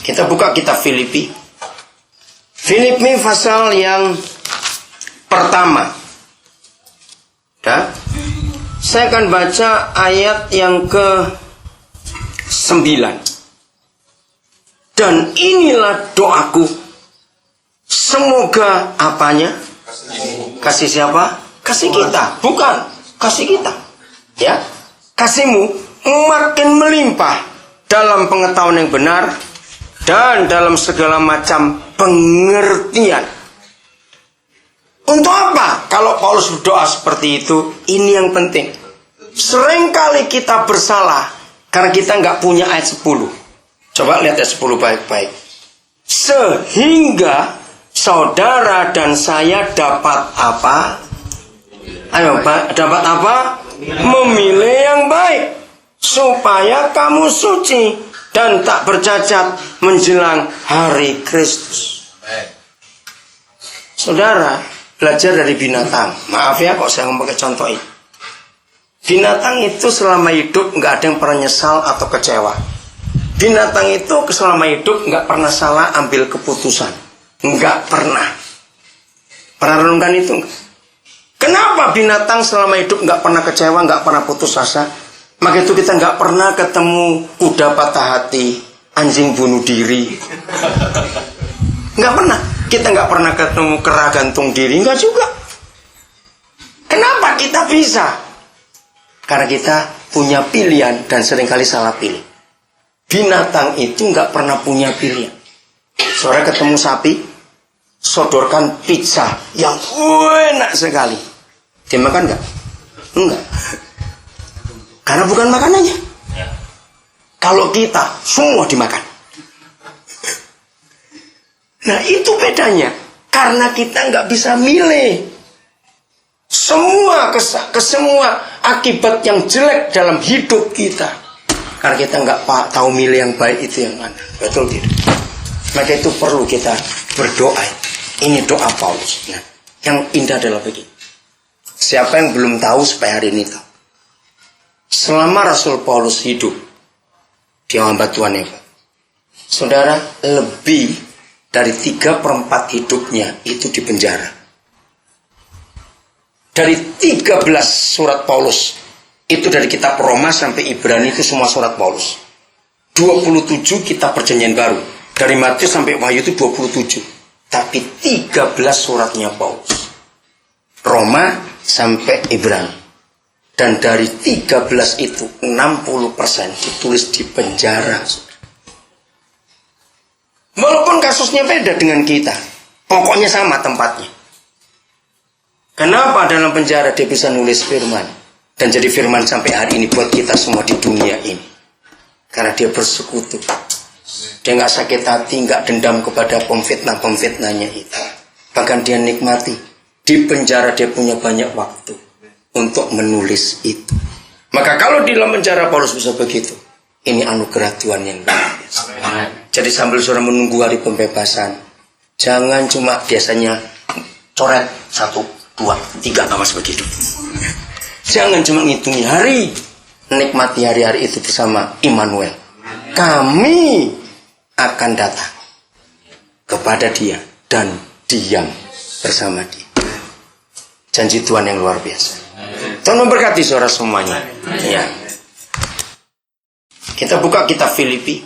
Kita buka kitab Filipi. Filipi pasal yang pertama. Saya akan baca ayat yang ke-9. Dan inilah doaku. Semoga apanya? Kasih siapa? Kasih kita. Bukan, kasih kita. Ya, kasihmu makin melimpah dalam pengetahuan yang benar dan dalam segala macam pengertian. Untuk apa? Kalau Paulus berdoa seperti itu, ini yang penting. Seringkali kita bersalah karena kita nggak punya ayat 10. Coba lihat ayat 10 baik-baik. Sehingga saudara dan saya dapat apa? Ayo, dapat apa? Memilih yang baik, supaya kamu suci dan tak bercacat menjelang hari Kristus. Saudara, belajar dari binatang. Maaf ya kok saya ngomong pakai contoh ini. Binatang itu selama hidup nggak ada yang pernah nyesal atau kecewa. Binatang itu selama hidup nggak pernah salah ambil keputusan. Nggak pernah. Pernah renungkan itu nggak? Kenapa binatang selama hidup nggak pernah kecewa, nggak pernah putus asa? Maka itu kita nggak pernah ketemu kuda patah hati, anjing bunuh diri. Nggak pernah. Kita nggak pernah ketemu kera gantung diri, nggak juga. Kenapa kita bisa? Karena kita punya pilihan dan seringkali salah pilih. Binatang itu nggak pernah punya pilihan. Saudara ketemu sapi, sodorkan pizza yang enak sekali. Dia makan nggak? Enggak. Karena bukan makanannya. Kalau kita semua dimakan. Nah itu bedanya. Karena kita nggak bisa milih. Semua semua akibat yang jelek dalam hidup kita. Karena kita nggak tahu milih yang baik itu yang mana. Betul tidak? Maka itu perlu kita berdoa. Ini doa Paulus. Nah, yang indah adalah begini. Siapa yang belum tahu supaya hari ini tahu. Selama Rasul Paulus hidup di hamba Tuhan ya Pak, saudara, lebih dari 3/4 hidupnya itu di penjara. Dari 13 surat Paulus, itu dari kitab Roma sampai Ibrani itu semua surat Paulus. 27 kitab Perjanjian Baru. Dari Matius sampai Wahyu itu 27. Tapi 13 suratnya Paulus. Roma sampai Ibrani. Dan dari 13 itu 60% ditulis di penjara. Walaupun kasusnya beda dengan kita, pokoknya sama tempatnya. Kenapa dalam penjara dia bisa nulis firman dan jadi firman sampai hari ini buat kita semua di dunia ini? Karena dia bersekutu. Dia nggak sakit hati, nggak dendam kepada pemfitnah-pemfitnahnya itu. Bahkan dia nikmati. Di penjara dia punya banyak waktu untuk menulis itu. Maka kalau di dalam penjara Paulus bisa begitu, ini anugerah Tuhan yang luar biasa. Jadi sambil saudara menunggu hari pembebasan, jangan cuma biasanya coret 1, 2, 3 awas begitu. Jangan cuma ngitungi hari, nikmati hari-hari itu bersama Immanuel. Kami akan datang kepada dia dan diam bersama dia. Janji Tuhan yang luar biasa. Tuhan memberkati saudara semuanya. Ya. Kita buka kitab Filipi.